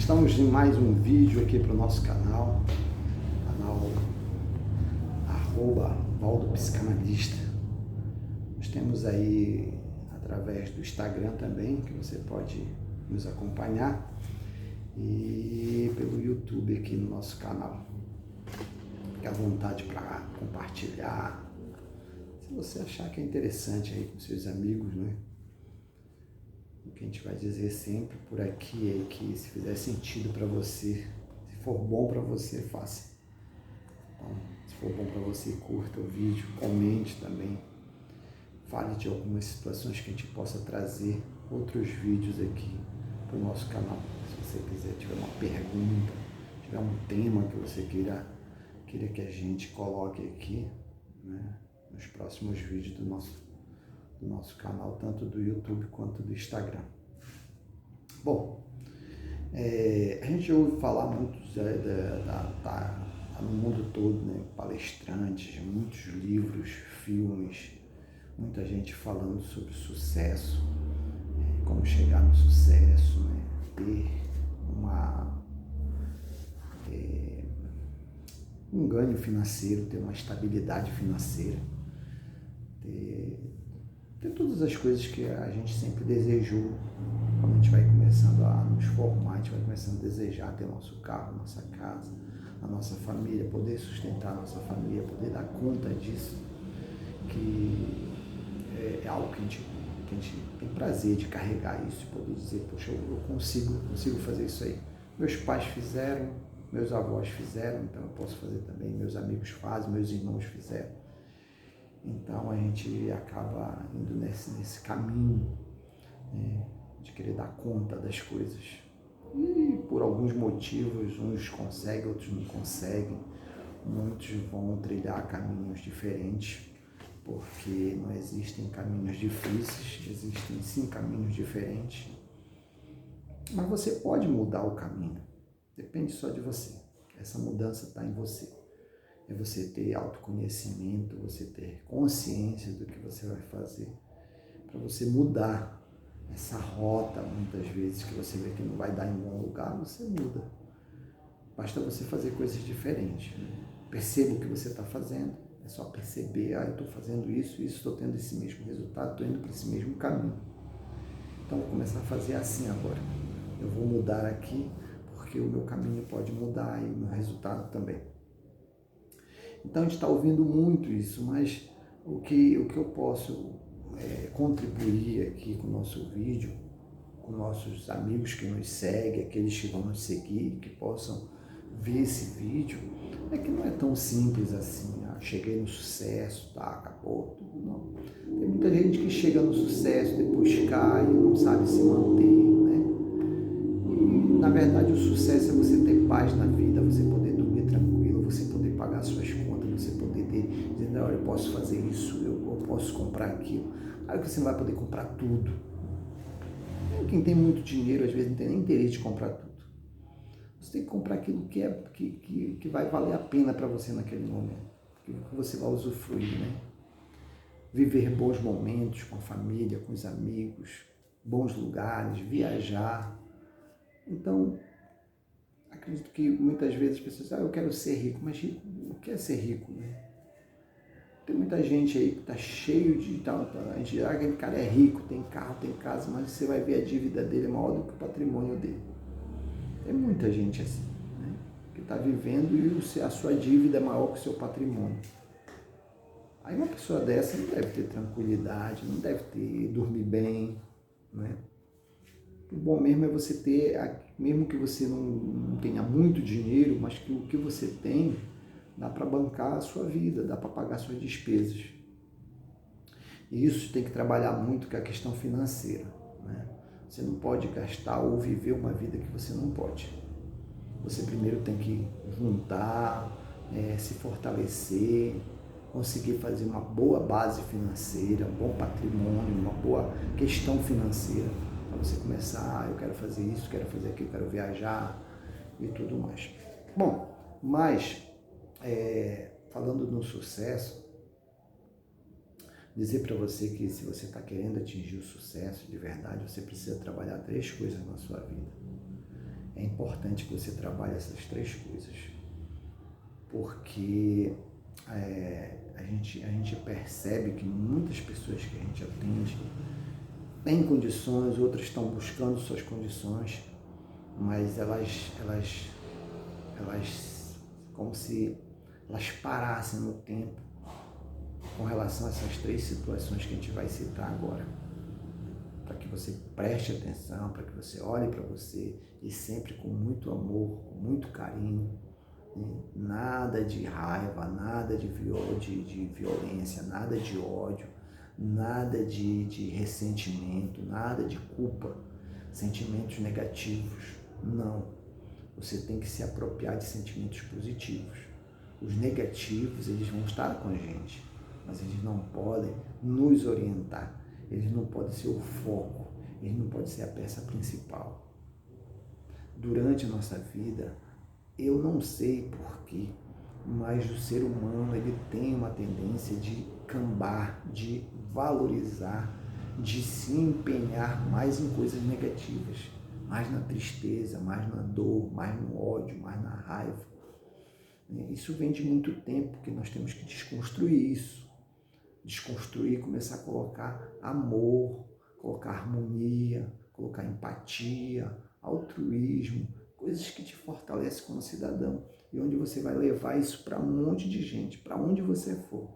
Estamos em mais um vídeo aqui para o nosso canal @ValdoPsicanalista. Nós temos aí através do Instagram também, que você pode nos acompanhar, e pelo YouTube aqui no nosso canal. Fique à vontade para compartilhar, se você achar que é interessante aí com seus amigos, né? O que a gente vai dizer sempre por aqui é que se fizer sentido para você, se for bom para você, faça. Então, se for bom para você, curta o vídeo, comente também, fale de algumas situações que a gente possa trazer outros vídeos aqui para o nosso canal. Se você quiser, tiver uma pergunta, tiver um tema que você queira que a gente coloque aqui, né, nos próximos vídeos do nosso canal, tanto do YouTube quanto do Instagram. Bom, a gente ouve falar muito no mundo todo, né, palestrantes, muitos livros, filmes, muita gente falando sobre sucesso, como chegar no sucesso, né, ter um ganho financeiro, ter uma estabilidade financeira, ter todas as coisas que a gente sempre desejou. Quando a gente vai começando a nos formar, a gente vai começando a desejar ter nosso carro, nossa casa, a nossa família, poder sustentar a nossa família, poder dar conta disso, que é algo que a gente tem prazer de carregar isso, poder dizer, poxa, eu consigo fazer isso aí. Meus pais fizeram, meus avós fizeram, então eu posso fazer também, meus amigos fazem, meus irmãos fizeram. Então a gente acaba indo nesse caminho, né, de querer dar conta das coisas. E por alguns motivos, uns conseguem, outros não conseguem. Muitos vão trilhar caminhos diferentes, porque não existem caminhos difíceis, existem sim caminhos diferentes. Mas você pode mudar o caminho, depende só de você. Essa mudança está em você. É você ter autoconhecimento, você ter consciência do que você vai fazer, para você mudar essa rota, muitas vezes, que você vê que não vai dar em bom lugar, você muda. Basta você fazer coisas diferentes, né? Perceba o que você está fazendo, é só perceber, eu estou fazendo isso, estou tendo esse mesmo resultado, estou indo para esse mesmo caminho. Então, vou começar a fazer assim agora. Eu vou mudar aqui, porque o meu caminho pode mudar e o meu resultado também. Então, a gente está ouvindo muito isso, mas o que eu posso contribuir aqui com o nosso vídeo, com nossos amigos que nos seguem, aqueles que vão nos seguir, que possam ver esse vídeo, é que não é tão simples assim, cheguei no sucesso, acabou tudo, não. Tem muita gente que chega no sucesso, depois cai, não sabe se manter, né? E, na verdade, o sucesso é você ter paz na vida, você poder dormir tranquilo, você poder pagar suas contas, você poder dizer, não, eu posso fazer isso, eu posso comprar aquilo. Claro que você não vai poder comprar tudo. Quem tem muito dinheiro, às vezes, não tem nem interesse de comprar tudo. Você tem que comprar aquilo que vai valer a pena para você naquele momento, que você vai usufruir, né? Viver bons momentos com a família, com os amigos, bons lugares, viajar. Então, acredito que muitas vezes as pessoas dizem, eu quero ser rico, mas rico, o que é ser rico, né? Tem muita gente aí que está cheio de tal, a gente diz, aquele cara é rico, tem carro, tem casa, mas você vai ver a dívida dele é maior do que o patrimônio dele. Tem muita gente assim, né, que está vivendo e a sua dívida é maior que o seu patrimônio. Aí uma pessoa dessa não deve ter tranquilidade, não deve dormir bem, né? O bom mesmo é você ter, mesmo que você não tenha muito dinheiro, mas que o que você tem dá para bancar a sua vida, dá para pagar suas despesas. E isso tem que trabalhar muito com a questão financeira, né? Você não pode gastar ou viver uma vida que você não pode. Você primeiro tem que juntar, se fortalecer, conseguir fazer uma boa base financeira, um bom patrimônio, uma boa questão financeira, para você começar, eu quero fazer isso, quero fazer aquilo, quero viajar e tudo mais. Bom, mas falando no sucesso, dizer para você que se você está querendo atingir o sucesso de verdade, você precisa trabalhar 3 coisas na sua vida. é importante que você trabalhe essas 3 coisas, porque a gente percebe que muitas pessoas que a gente atende têm condições, outras estão buscando suas condições, mas elas como se elas parassem no tempo com relação a essas 3 situações que a gente vai citar agora. Para que você preste atenção, para que você olhe para você e sempre com muito amor, com muito carinho, né? Nada de raiva, nada de violência, nada de ódio, nada de ressentimento, nada de culpa, sentimentos negativos. Não. Você tem que se apropriar de sentimentos positivos. Os negativos, eles vão estar com a gente, mas eles não podem nos orientar. Eles não podem ser o foco, eles não podem ser a peça principal. Durante a nossa vida, eu não sei porquê, mas o ser humano ele tem uma tendência de cambar, de valorizar, de se empenhar mais em coisas negativas, mais na tristeza, mais na dor, mais no ódio, mais na raiva. Isso vem de muito tempo que nós temos que desconstruir isso. Desconstruir, começar a colocar amor, colocar harmonia, colocar empatia, altruísmo, coisas que te fortalecem como cidadão e onde você vai levar isso para um monte de gente, para onde você for.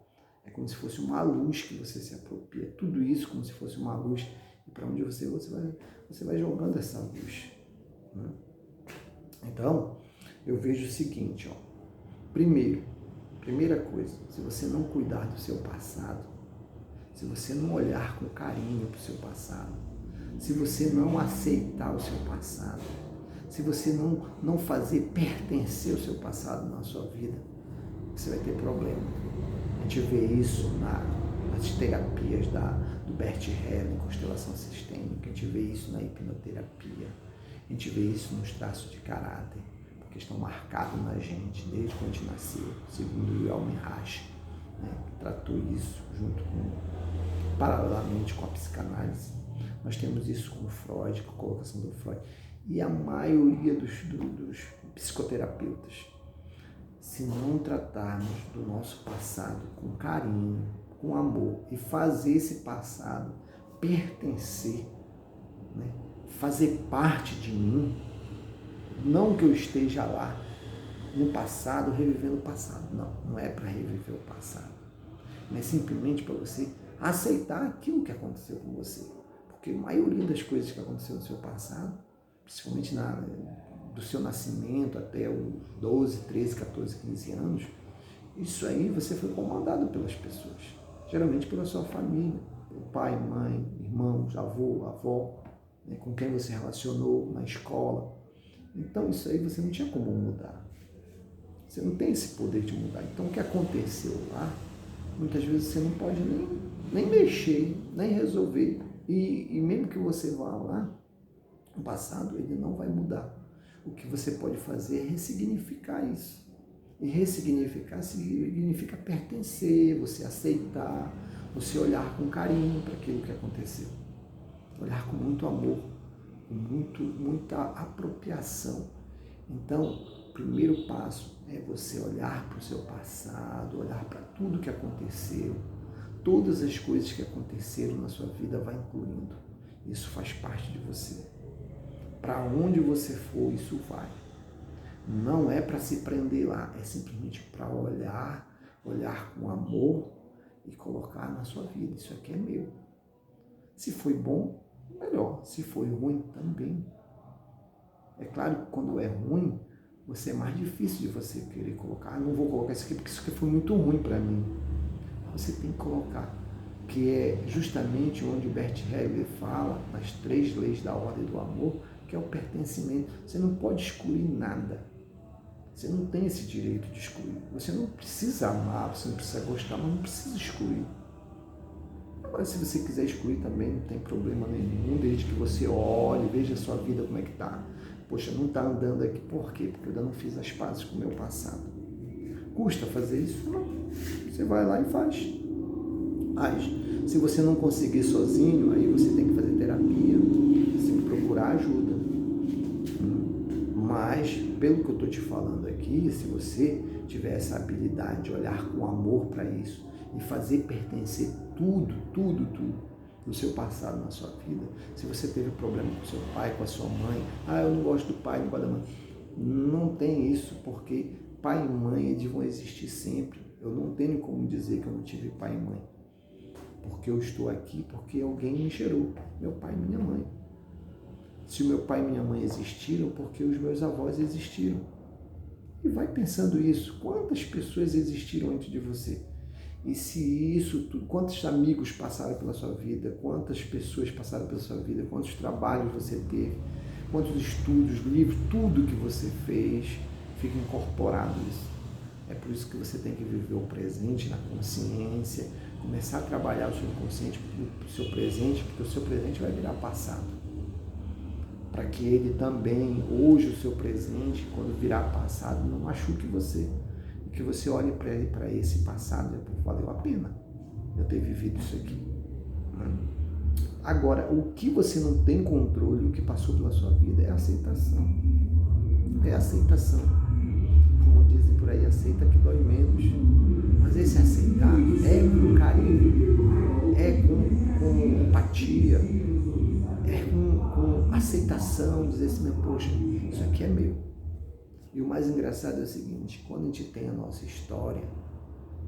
É como se fosse uma luz que você se apropria, tudo isso como se fosse uma luz e para onde você vai jogando essa luz. Né? Então, eu vejo o seguinte, primeira coisa, se você não cuidar do seu passado, se você não olhar com carinho para o seu passado, se você não aceitar o seu passado, se você não fazer pertencer o seu passado na sua vida, você vai ter problema. A gente vê isso nas terapias do Bert Helling, constelação sistêmica, a gente vê isso na hipnoterapia, a gente vê isso nos traços de caráter, que estão marcados na gente desde quando a gente nasceu, segundo o Yuval Mirash, né, que tratou isso paralelamente com a psicanálise. Nós temos isso com o Freud, com a colocação do Freud, e a maioria dos psicoterapeutas. Se não tratarmos do nosso passado com carinho, com amor, e fazer esse passado pertencer, né, fazer parte de mim, não que eu esteja lá no passado, revivendo o passado. Não é para reviver o passado. Mas simplesmente para você aceitar aquilo que aconteceu com você. Porque a maioria das coisas que aconteceu no seu passado, principalmente do seu nascimento até os 12, 13, 14, 15 anos, isso aí você foi comandado pelas pessoas. Geralmente pela sua família, pelo pai, mãe, irmãos, avô, avó, né, com quem você relacionou na escola. Então isso aí você não tinha como mudar. Você não tem esse poder de mudar. Então o que aconteceu lá, muitas vezes você não pode nem mexer, nem resolver. E mesmo que você vá lá, o passado ele não vai mudar. O que você pode fazer é ressignificar isso. E ressignificar significa pertencer, você aceitar, você olhar com carinho para aquilo que aconteceu. Olhar com muito amor, com muita apropriação. Então, o primeiro passo é você olhar para o seu passado, olhar para tudo que aconteceu, todas as coisas que aconteceram na sua vida, vai incluindo. Isso faz parte de você. Para onde você for, isso vai. Não é para se prender lá, é simplesmente para olhar com amor e colocar na sua vida. Isso aqui é meu. Se foi bom, melhor. Se foi ruim, também. É claro que quando é ruim, você é mais difícil de você querer colocar. Não vou colocar isso aqui porque isso aqui foi muito ruim para mim. Você tem que colocar, que é justamente onde o Bert Hellinger fala, nas 3 leis da ordem do amor, que é o pertencimento. Você não pode excluir nada. Você não tem esse direito de excluir. Você não precisa amar, você não precisa gostar, mas não precisa excluir. Agora, se você quiser excluir também, não tem problema nenhum, desde que você olhe, veja a sua vida como é que está. Poxa, não está andando aqui. Por quê? Porque eu ainda não fiz as pazes com o meu passado. Custa fazer isso? Não. Você vai lá e faz. Mas, se você não conseguir sozinho, aí você tem que fazer terapia, você tem que procurar ajuda. Mas, pelo que eu estou te falando aqui, se você tiver essa habilidade de olhar com amor para isso e fazer pertencer tudo do seu passado na sua vida, se você teve problema com seu pai, com a sua mãe, eu não gosto do pai, não gosto da mãe, não tem isso, porque pai e mãe eles vão existir sempre. Eu não tenho como dizer que eu não tive pai e mãe, porque eu estou aqui porque alguém me gerou, meu pai e minha mãe. Se o meu pai e minha mãe existiram, porque os meus avós existiram. E vai pensando isso, quantas pessoas existiram antes de você? E se isso tudo, quantos amigos passaram pela sua vida, quantas pessoas passaram pela sua vida, quantos trabalhos você teve, quantos estudos, livros, tudo que você fez, fica incorporado isso. É por isso que você tem que viver o presente na consciência, começar a trabalhar o seu inconsciente para o seu presente, porque o seu presente vai virar passado. Para que ele também, hoje o seu presente, quando virar passado, não machuque você. E que você olhe para esse passado e valeu a pena eu ter vivido isso aqui. Agora, o que você não tem controle, o que passou pela sua vida, é a aceitação. É a aceitação. Como dizem por aí, aceita que dói menos. Mas esse aceitar é com carinho, é com empatia, é com aceitação, dizer assim, poxa, isso aqui é meu. E o mais engraçado é o seguinte, quando a gente tem a nossa história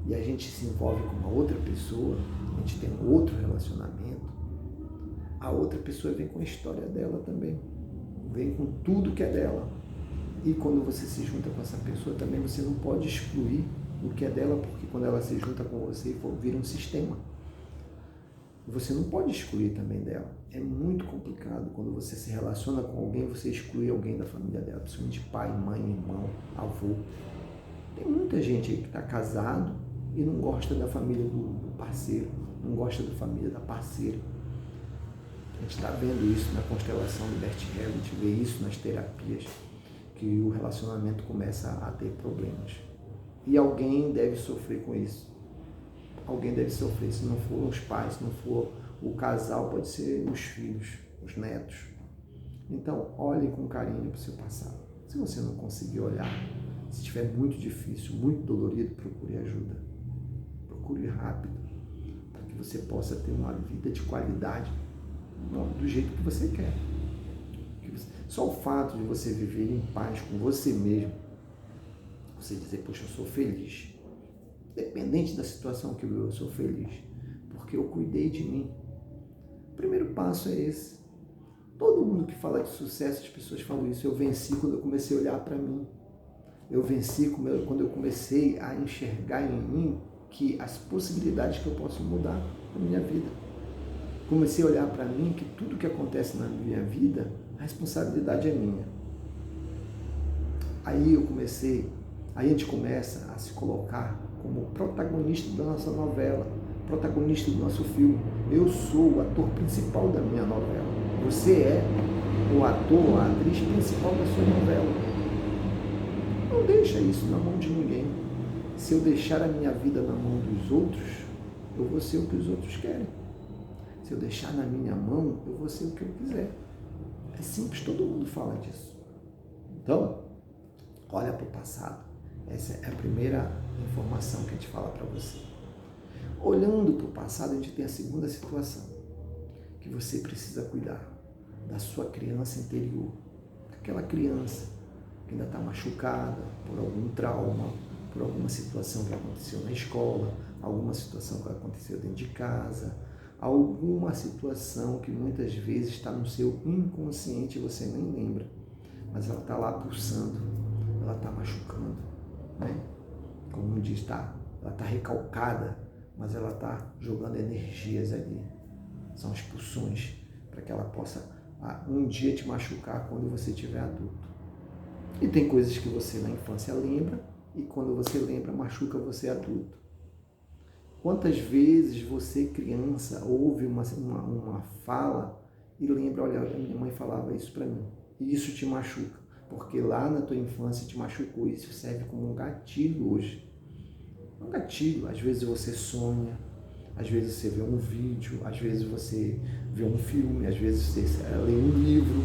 e a gente se envolve com uma outra pessoa, a gente tem um outro relacionamento, a outra pessoa vem com a história dela também, vem com tudo que é dela. E quando você se junta com essa pessoa também, você não pode excluir o que é dela, porque quando ela se junta com você, vira um sistema. Você não pode excluir também dela. É muito complicado quando você se relaciona com alguém, você exclui alguém da família dela, principalmente pai, mãe, irmão, avô. Tem muita gente aí que está casado e não gosta da família do parceiro, não gosta da família da parceira. A gente está vendo isso na constelação do Bert Hellinger, a gente vê isso nas terapias, que o relacionamento começa a ter problemas. E alguém deve sofrer com isso. Alguém deve sofrer, se não for os pais, se não for o casal, pode ser os filhos, os netos. Então, olhe com carinho para o seu passado. Se você não conseguir olhar, se estiver muito difícil, muito dolorido, procure ajuda. Procure rápido, para que você possa ter uma vida de qualidade do jeito que você quer. Só o fato de você viver em paz com você mesmo, você dizer, poxa, eu sou feliz. Independente da situação que eu sou feliz, porque eu cuidei de mim. O primeiro passo é esse. Todo mundo que fala de sucesso, as pessoas falam isso. Eu venci quando eu comecei a olhar para mim. Eu venci quando eu comecei a enxergar em mim que as possibilidades que eu posso mudar na minha vida. Comecei a olhar para mim que tudo que acontece na minha vida, a responsabilidade é minha. Aí a gente começa a se colocar como protagonista da nossa novela, protagonista do nosso filme. Eu sou o ator principal da minha novela. Você é o ator, a atriz principal da sua novela. Não deixa isso na mão de ninguém. Se eu deixar a minha vida na mão dos outros, eu vou ser o que os outros querem. Se eu deixar na minha mão, eu vou ser o que eu quiser. É simples, todo mundo fala disso. Então, olha para o passado. Essa é a primeira informação que a gente fala para você. Olhando para o passado, a gente tem a segunda situação, que você precisa cuidar da sua criança interior. Aquela criança que ainda está machucada por algum trauma, por alguma situação que aconteceu na escola, alguma situação que aconteceu dentro de casa, alguma situação que muitas vezes está no seu inconsciente e você nem lembra, mas ela está lá pulsando, ela está machucando, né? Como diz, ela está recalcada, mas ela está jogando energias ali. São as pulsões para que ela possa um dia te machucar quando você estiver adulto. E tem coisas que você na infância lembra e quando você lembra machuca você adulto. Quantas vezes você, criança, ouve uma fala e lembra, olha, a minha mãe falava isso para mim, e isso te machuca, porque lá na tua infância te machucou, e isso serve como um gatilho hoje. Um gatilho, às vezes você sonha, às vezes você vê um vídeo, às vezes você vê um filme, às vezes você lê um livro,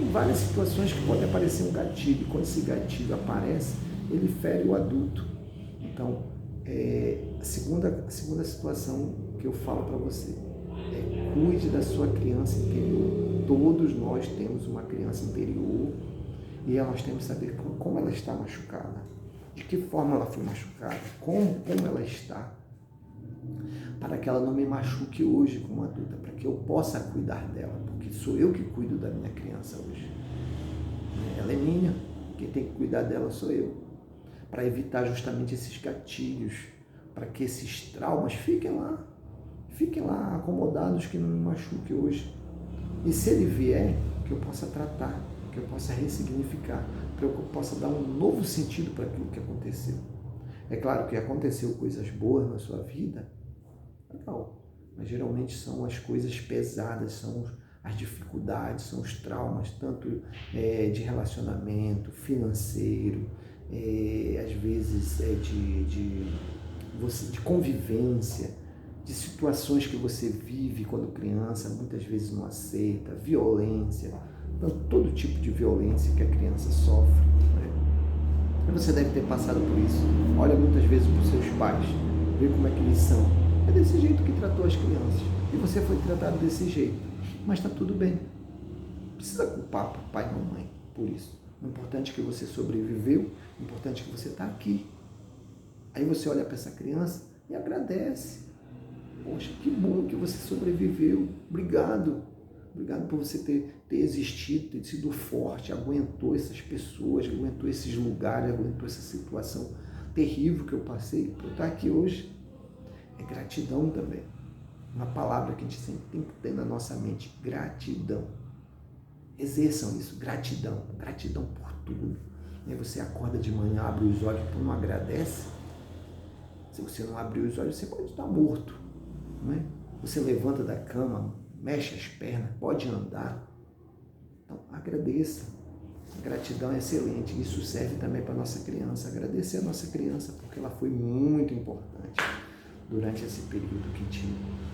Tem várias situações que pode aparecer um gatilho, e quando esse gatilho aparece, ele fere o adulto. Então, a segunda situação que eu falo para você é: cuide da sua criança interior. Todos nós temos uma criança interior e nós temos que saber como ela está machucada, de que forma ela foi machucada, como ela está, para que ela não me machuque hoje como adulta, para que eu possa cuidar dela, porque sou eu que cuido da minha criança hoje. Ela é minha, quem tem que cuidar dela sou eu, para evitar justamente esses gatilhos, para que esses traumas fiquem lá acomodados, que não me machuque hoje. E se ele vier, que eu possa tratar, que eu possa ressignificar, para que eu possa dar um novo sentido para aquilo que aconteceu. É claro que aconteceu coisas boas na sua vida, legal, mas geralmente são as coisas pesadas, são as dificuldades, são os traumas, tanto de relacionamento, financeiro, às vezes de convivência, de situações que você vive quando criança, muitas vezes não aceita, violência, todo tipo de violência que a criança sofre, né? E você deve ter passado por isso. Olha muitas vezes para os seus pais, vê como é que eles são. É desse jeito que tratou as crianças. E você foi tratado desse jeito. Mas está tudo bem. Não precisa culpar papai e mamãe por isso. O importante é que você sobreviveu, o importante é que você está aqui. Aí você olha para essa criança e agradece. Poxa, que bom que você sobreviveu. Obrigado. Obrigado por você ter existido, ter sido forte, aguentou essas pessoas, aguentou esses lugares, aguentou essa situação terrível que eu passei para eu estar aqui hoje. É gratidão também. Uma palavra que a gente sempre tem que ter na nossa mente: gratidão. Exerçam isso, gratidão. Gratidão por tudo. E aí você acorda de manhã, abre os olhos, tu não agradece. Se você não abrir os olhos, você pode estar morto, não é? Você levanta da cama, mexe as pernas, pode andar. Então, agradeça. A gratidão é excelente. Isso serve também para a nossa criança. Agradecer a nossa criança, porque ela foi muito importante durante esse período que a gente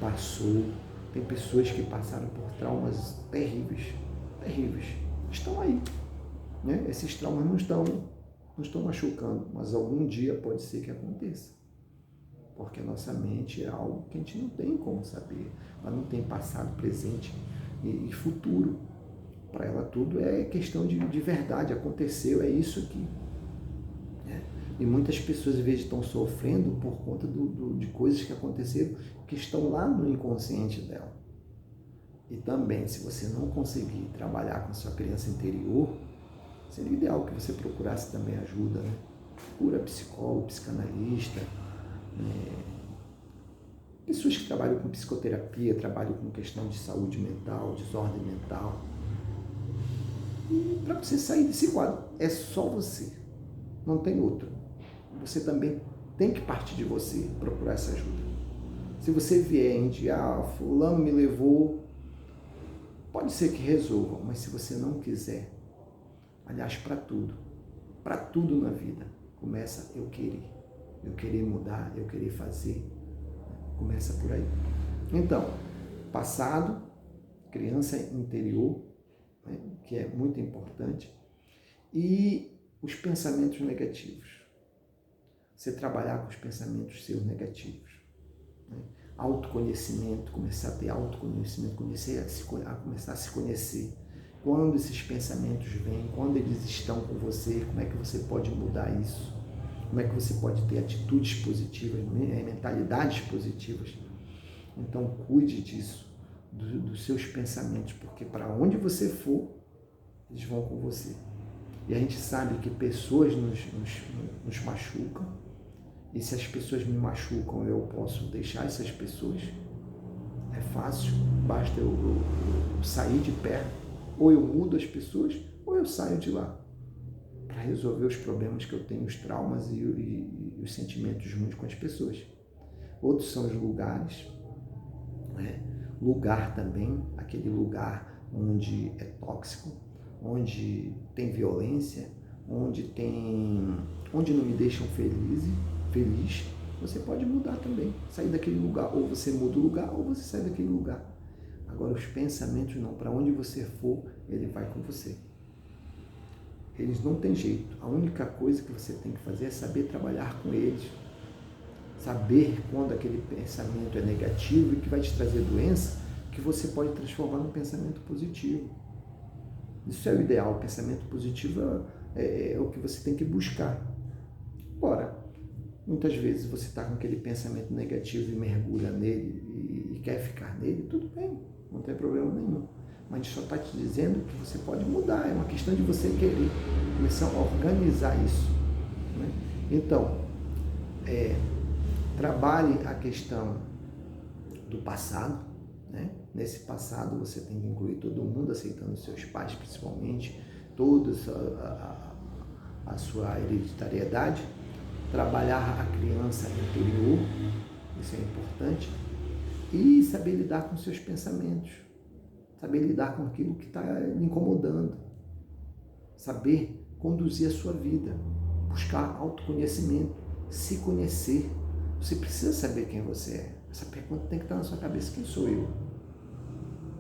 passou. Tem pessoas que passaram por traumas terríveis, terríveis. Estão aí, né? Esses traumas não estão machucando, mas algum dia pode ser que aconteça. Porque a nossa mente é algo que a gente não tem como saber. Ela não tem passado, presente e futuro. Para ela tudo é questão de verdade. Aconteceu, é isso aqui. E muitas pessoas, às vezes, estão sofrendo por conta de coisas que aconteceram, que estão lá no inconsciente dela. E também, se você não conseguir trabalhar com a sua criança interior, seria ideal que você procurasse também ajuda, né? Procura psicólogo, psicanalista, pessoas que trabalham com psicoterapia, trabalham com questão de saúde mental, desordem mental. E para você sair desse quadro, é só você, não tem outro. Você também tem que partir de você procurar essa ajuda. Se você vier em fulano me levou, pode ser que resolva, mas se você não quiser, aliás, para tudo na vida, começa eu querer mudar, eu querer fazer, começa por aí. Então, passado, criança interior, né, que é muito importante, e os pensamentos negativos. Você trabalhar com os pensamentos seus negativos, né? Autoconhecimento, começar a ter autoconhecimento, começar a se conhecer. Quando esses pensamentos vêm, quando eles estão com você, como é que você pode mudar isso? Como é que você pode ter atitudes positivas, mentalidades positivas? Então, cuide disso, dos seus pensamentos, porque para onde você for, eles vão com você. E a gente sabe que pessoas nos machucam, e se as pessoas me machucam, eu posso deixar essas pessoas? É fácil, basta eu sair de perto, ou eu mudo as pessoas, ou eu saio de lá, para resolver os problemas que eu tenho, os traumas e os sentimentos ruins com as pessoas. Outros são os lugares, né? Lugar também, aquele lugar onde é tóxico, onde tem violência, onde não me deixam feliz, você pode mudar também, sair daquele lugar, ou você muda o lugar, ou você sai daquele lugar. Agora, os pensamentos não. Para onde você for, ele vai com você. Eles não têm jeito. A única coisa que você tem que fazer é saber trabalhar com eles. Saber quando aquele pensamento é negativo e que vai te trazer doença, que você pode transformar num pensamento positivo. Isso é o ideal. O pensamento positivo é o que você tem que buscar. Ora, muitas vezes você está com aquele pensamento negativo e mergulha nele e quer ficar nele, tudo bem, não tem problema nenhum. Mas a gente só está te dizendo que você pode mudar, é uma questão de você querer começar a organizar isso. Né? Então, trabalhe a questão do passado. Né? Nesse passado você tem que incluir todo mundo, aceitando seus pais principalmente, toda a sua hereditariedade. Trabalhar a criança interior, isso é importante, e saber lidar com seus pensamentos, saber lidar com aquilo que está lhe incomodando, saber conduzir a sua vida, buscar autoconhecimento, se conhecer. Você precisa saber quem você é. Essa pergunta tem que estar na sua cabeça: quem sou eu?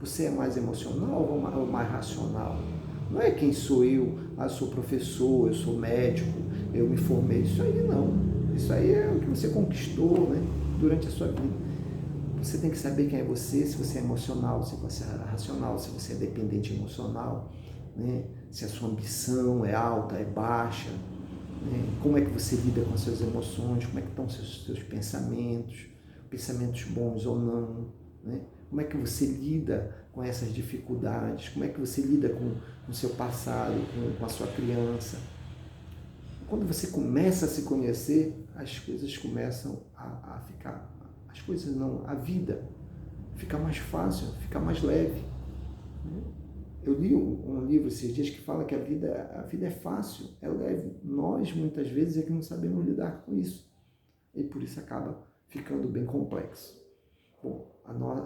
Você é mais emocional ou mais racional? Não é quem sou eu, eu sou professor, eu sou médico, eu me formei. Isso aí não. Isso aí é o que você conquistou, né, durante a sua vida. Você tem que saber quem é você, se você é emocional, se você é racional, se você é dependente emocional, né, se a sua ambição é alta, é baixa, né, como é que você lida com as suas emoções, como é que estão os seus pensamentos bons ou não, né? Como é que você lida com essas dificuldades, como é que você lida com o seu passado, com a sua criança. Quando você começa a se conhecer, as coisas começam a ficar, as coisas não, a vida fica mais fácil, fica mais leve. Eu li um livro esses dias que fala que a vida é fácil, é leve. Nós, muitas vezes, é que não sabemos lidar com isso. E por isso acaba ficando bem complexo. Bom,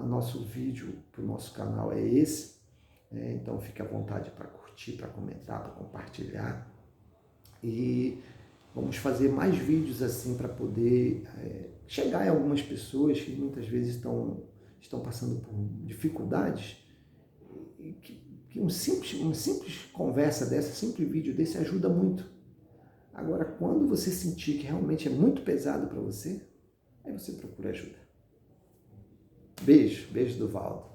nosso vídeo para o nosso canal é esse. Então fique à vontade para curtir, para comentar, para compartilhar. E vamos fazer mais vídeos assim para poder chegar em algumas pessoas que muitas vezes estão passando por dificuldades e que uma simples conversa dessa, simples vídeo desse ajuda muito. Agora, quando você sentir que realmente é muito pesado para você, aí você procura ajuda. Beijo do Valdo.